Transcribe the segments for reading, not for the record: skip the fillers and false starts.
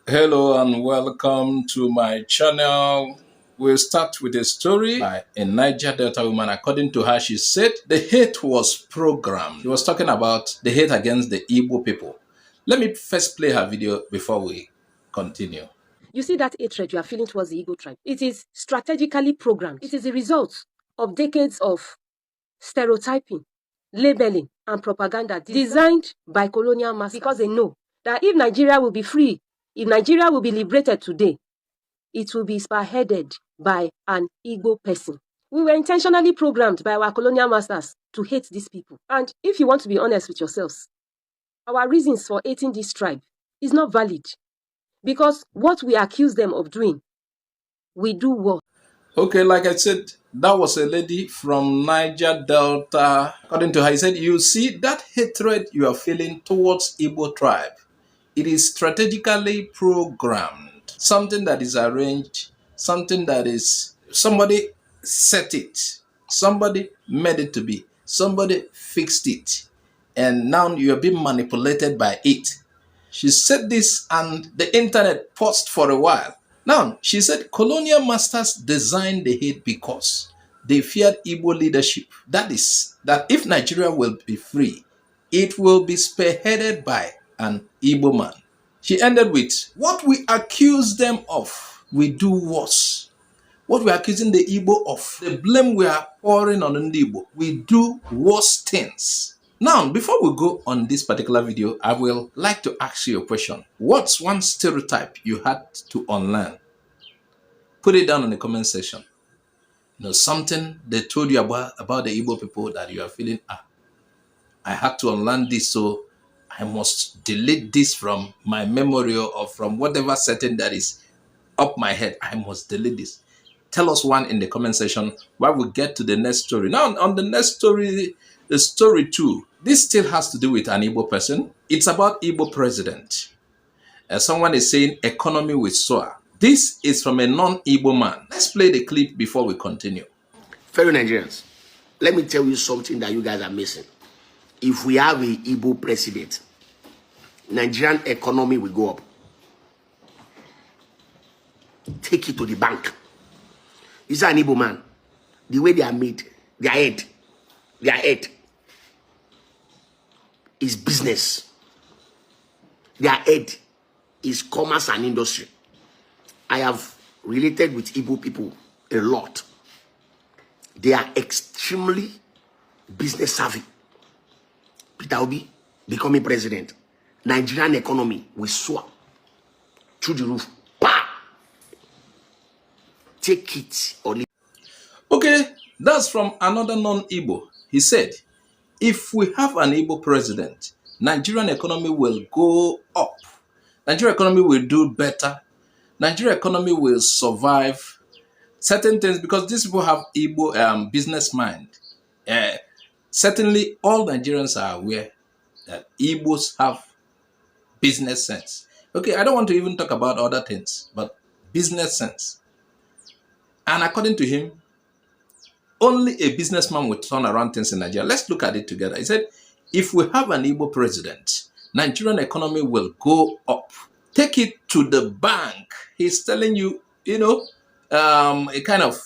Hello and welcome to my channel. We'll start with a story by a Niger Delta woman. According to her, she said the hate was programmed. She was talking about the hate against the Igbo people. Let me first play her video before we continue. You see that hatred you are feeling towards the Igbo tribe? It is strategically programmed. It is the result of decades of stereotyping, labeling, and propaganda designed by colonial masters because they know that if Nigeria will be free, if Nigeria will be liberated today, it will be spearheaded by an Igbo person. We were intentionally programmed by our colonial masters to hate these people. And if you want to be honest with yourselves, our reasons for hating this tribe is not valid. Because what we accuse them of doing, we do worse. Okay, like I said, that was a lady from Niger Delta. According to her, he said, you see that hatred you are feeling towards Igbo tribe, it is strategically programmed. Something that is arranged, something that is, somebody set it, somebody made it to be, somebody fixed it, and now you are being manipulated by it. She said this and the internet paused for a while. Now, she said colonial masters designed the hate because they feared Igbo leadership. That is, that if Nigeria will be free, it will be spearheaded by an Igbo man. She ended with, what we accuse them of, we do worse. What we are accusing the Igbo of, the blame we are pouring on the Igbo, we do worse things. Now, before we go on this particular video, I will like to ask you a question. What's one stereotype you had to unlearn? Put it down in the comment section. You know, something they told you about the Igbo people that you are feeling, I had to unlearn this, so I must delete this from my memory or from whatever setting that is up my head. I must delete this. Tell us one in the comment section while we get to the next story. Now, on the next story, the story 2, this still has to do with an Igbo person. It's about Igbo president. Someone is saying economy will soar. This is from a non-Igbo man. Let's play the clip before we continue. Fellow Nigerians, let me tell you something that you guys are missing. If we have a Igbo president, Nigerian economy will go up. Take it to the bank. He's an Igbo man. The way they are made, their head is business. Their head is commerce and industry. I have related with Igbo people a lot. They are extremely business savvy. Peter Obi becoming president, Nigerian economy will soar through the roof. Bah! Take it or leave. Okay, that's from another non-Igbo. He said, if we have an Igbo president, Nigerian economy will go up. Nigerian economy will do better. Nigerian economy will survive certain things because these people have Igbo business mind. Certainly, all Nigerians are aware that Igbos have business sense. Okay, I don't want to even talk about other things, but business sense. And according to him, only a businessman would turn around things in Nigeria. Let's look at it together. He said, if we have an Igbo president, Nigerian economy will go up. Take it to the bank. He's telling you, you know, a kind of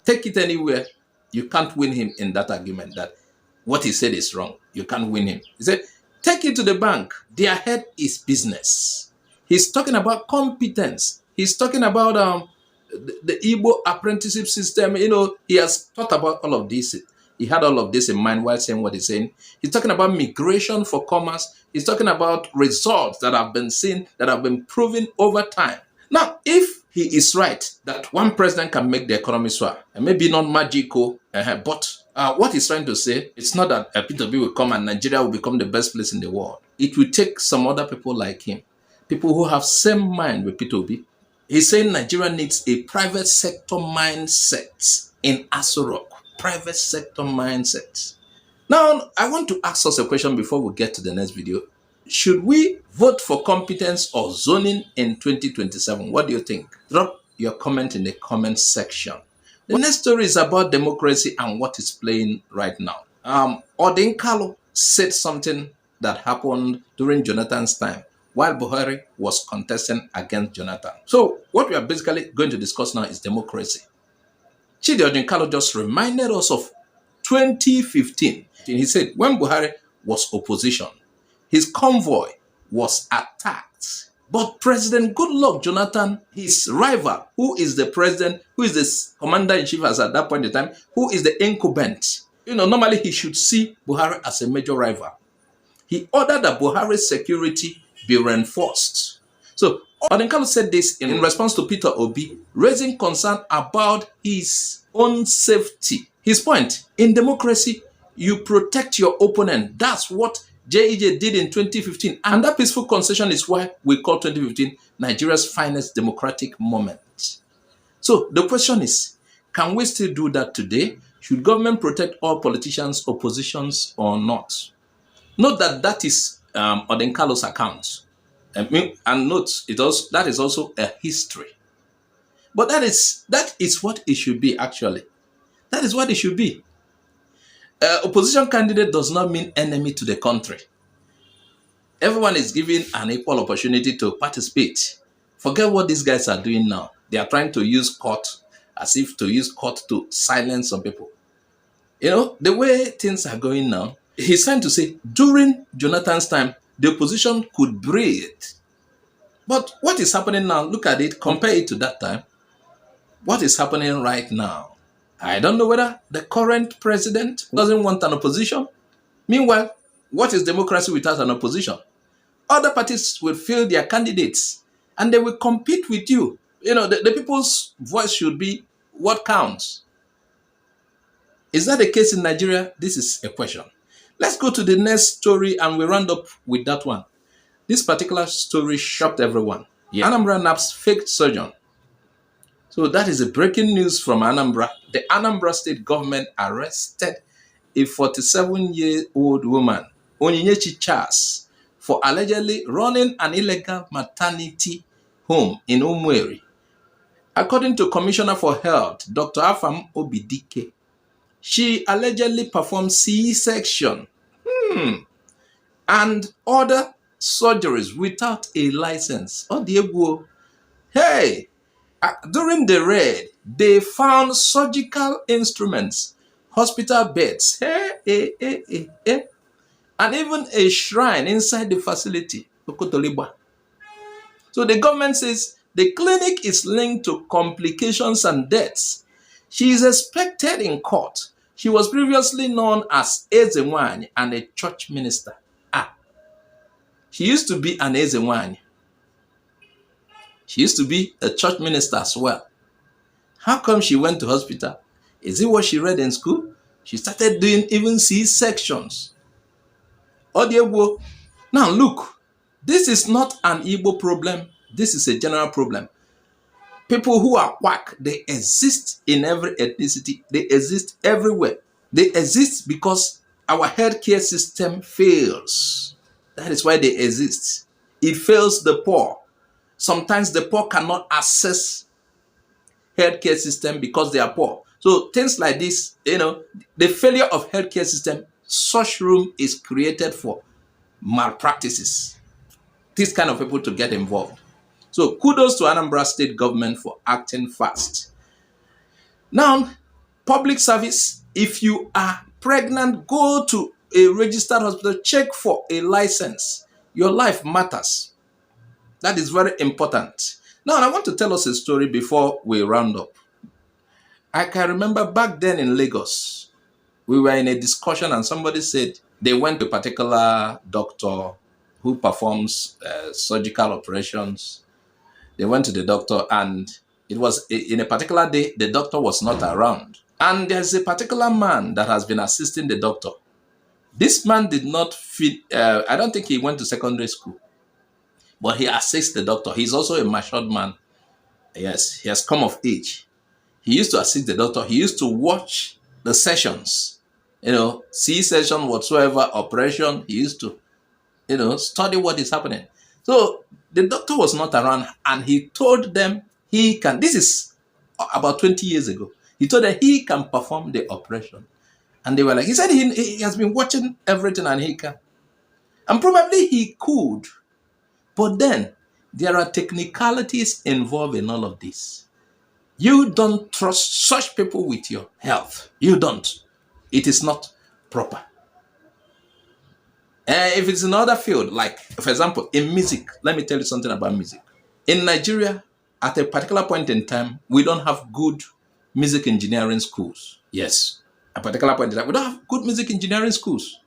take it anywhere. You can't win him in that argument that what he said is wrong. You can't win him. He said, take it to the bank. Their head is business. He's talking about competence. He's talking about the Igbo apprenticeship system. You know, he has thought about all of this. He had all of this in mind while saying what he's saying. He's talking about migration for commerce. He's talking about results that have been seen, that have been proven over time. Now, if he is right that one president can make the economy soar, and maybe not magical, but what he's trying to say, it's not that Peter B will come and Nigeria will become the best place in the world. It will take some other people like him, people who have same mind with Peter B. He's saying Nigeria needs a private sector mindset in Aso Rock. Private sector mindset. Now, I want to ask us a question before we get to the next video. Should we vote for competence or zoning in 2027? What do you think? Drop your comment in the comment section. The next story is about democracy and what is playing right now. Odin Kalu said something that happened during Jonathan's time. while Buhari was contesting against Jonathan. So what we are basically going to discuss now is democracy. Chidi Odunkalo just reminded us of 2015. He said when Buhari was opposition, his convoy was attacked. But President Goodluck Jonathan, his rival, who is the president, who is the commander-in-chief as at that point in time, who is the incumbent, normally he should see Buhari as a major rival. He ordered that Buhari's security be reinforced. So Odunkalo said this in response to Peter Obi, raising concern about his own safety. His point, in democracy, you protect your opponent. That's what JEJ did in 2015. And that peaceful concession is why we call 2015 Nigeria's finest democratic moment. So the question is, can we still do that today? Should government protect all politicians, oppositions, or not? Note that is Odunkalo's account. And note, that is also a history. But that is what it should be, actually. That is what it should be. Opposition candidate does not mean enemy to the country. Everyone is given an equal opportunity to participate. Forget what these guys are doing now. They are trying to use court as if to use court to silence some people. The way things are going now, he's trying to say during Jonathan's time, the opposition could breathe. But what is happening now? Look at it, compare it to that time. What is happening right now? I don't know whether the current president doesn't want an opposition. Meanwhile, what is democracy without an opposition? Other parties will field their candidates and they will compete with you. The people's voice should be what counts. Is that the case in Nigeria? This is a question. Let's go to the next story and we round up with that one. This particular story shocked everyone. Yeah. Anambra naps fake surgeon. So that is a breaking news from Anambra. The Anambra state government arrested a 47-year-old woman, Onyinyechi Charles, for allegedly running an illegal maternity home in Umueri. According to Commissioner for Health, Dr. Afam Obidike, she allegedly performed C-section and other surgeries without a license. Oh, Diego. Hey! During the raid, they found surgical instruments, hospital beds, and even a shrine inside the facility. So the government says the clinic is linked to complications and deaths. She is expected in court. She was previously known as Ezenwany and a church minister. She used to be an Ezenwany. She used to be a church minister as well. How come she went to hospital? Is it what she read in school? She started doing even C-sections. Odiegbo. Now look, this is not an Igbo problem. This is a general problem. People who are quack, they exist in every ethnicity. They exist everywhere. They exist because our healthcare system fails. That is why they exist. It fails the poor. Sometimes the poor cannot access healthcare system because they are poor. So things like this, the failure of healthcare system, such room is created for malpractices. These kind of people to get involved. So kudos to Anambra State government for acting fast. Now, public service, if you are pregnant, go to a registered hospital, check for a license. Your life matters. That is very important. Now, I want to tell us a story before we round up. I can remember back then in Lagos, we were in a discussion and somebody said they went to a particular doctor who performs surgical operations. They went to the doctor and it was in a particular day, the doctor was not around. And there's a particular man that has been assisting the doctor. This man did not fit, I don't think he went to secondary school. But he assists the doctor. He's also a matured man. Yes, he has come of age. He used to assist the doctor. He used to watch the sessions, C-session, whatsoever, operation. He used to, study what is happening. So the doctor was not around and he told them he can, this is about 20 years ago. He told them he can perform the operation. And they were like, he said he has been watching everything and he can. And probably he could. But then there are technicalities involved in all of this. You don't trust such people with your health. You don't. It is not proper. If it's another field, like for example, in music, let me tell you something about music. In Nigeria, at a particular point in time, we don't have good music engineering schools. Yes, a particular point in time, we don't have good music engineering schools.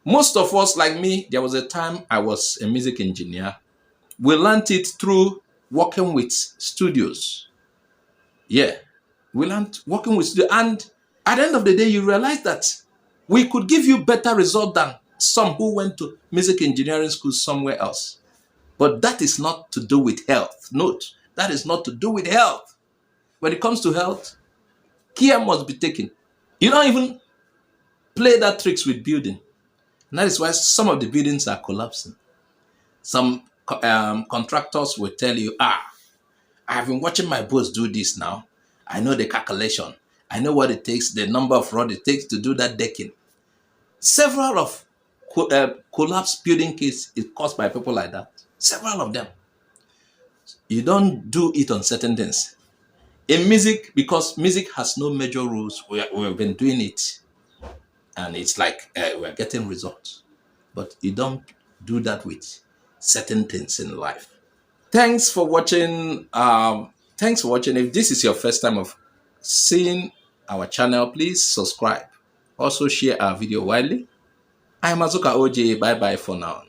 Most of us, like me, there was a time I was a music engineer. We learned it through working with studios. Yeah, we learned working with studios. And at the end of the day, you realize that we could give you better result than some who went to music engineering school somewhere else. But that is not to do with health. Note, that is not to do with health. When it comes to health, care must be taken. You don't even play that tricks with building. And that is why some of the buildings are collapsing. Some contractors will tell you, I have been watching my boss do this now. I know the calculation. I know what it takes, the number of rod it takes to do that decking. Several of collapsed building cases is caused by people like that. Several of them. You don't do it on certain things. In music, because music has no major rules, we've been doing it. And it's like we're getting results. But you don't do that with certain things in life. Thanks for watching. Thanks for watching. If this is your first time of seeing our channel, please subscribe. Also share our video widely. I'm Azuka OJ. Bye bye for now.